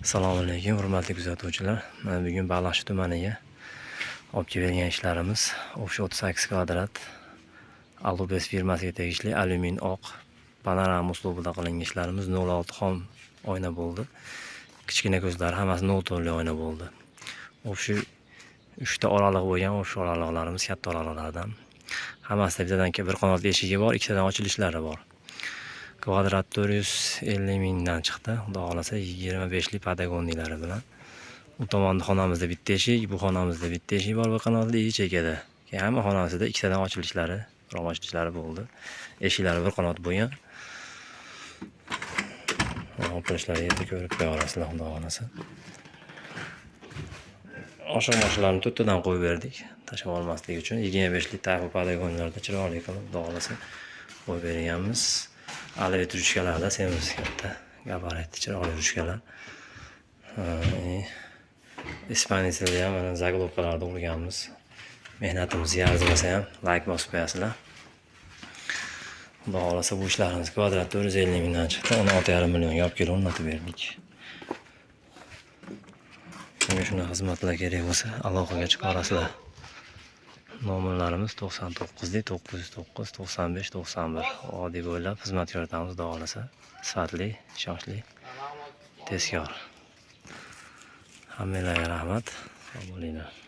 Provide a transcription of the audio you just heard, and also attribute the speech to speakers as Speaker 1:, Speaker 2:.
Speaker 1: Assalomu alaykum, hurmatli kuzatuvchilar. Mana bugun Baliqchi tumaniga olib kelgan ishlarimiz o'sha 38 kvadrat Alubes firmasiga tegishli alyumin oq panorama uslubida qilingan ishlarimiz 06 xom oyna bo'ldi. Kichkina ko'zlar hammasi 0 tonli oyna bo'ldi. O'sha 3 ta oraliq bo'lgan, o'sha oraliqlarimiz katta oraliqlardan. Hammasida bittadan bir qanot eshigi bor, ikkitadan ochilishlari bor. Kvadrat 450 mingdan chiqdi. Xudo xolasa 25 lik patagonilari bilan. Bu tomonda xonamizda bitta eshik, bu xonamizda bitta eshik bor, bu qanotli chekada. Keyin hamma xonasida ikkitadan ochilishlari bo'ldi. Eshiklari bir qanot bo'lgan. Opilishlari yerda ko'rib qo'yasizlar, xudo xolasa. Oshirmoqchilarni to'rttadan qo'yib berdik. Tashlab olmaslik uchun 25 lik tayfa patagonlarda chiroyli qilib, xudo xolasa qo'yib berganmiz. Alvet ruchkalarda semiz katta gabarit chiroyli ruchkalar. Ispaniyada ham mana zaglobkalarda urganmiz. Mehnatimizga arzimasa ham like bosib qo'yasizlar. Xudo xolasa bu ishlarimiz kvadrat 450 mingdan chiqdi. 16,5 millionga olib kelib o'rnatib berdik. Kimga shunaqa xizmatlar kerak bo'lsa, aloqaga chiqarasizlar. Nomerlarimiz 99 909 95 91. Oddiy bo'ylab xizmat ko'rsatamiz, xudo xolasa. Sifatli, ishonchli, tezkor. Hammalarga rahmat. Sog' bo'linglar.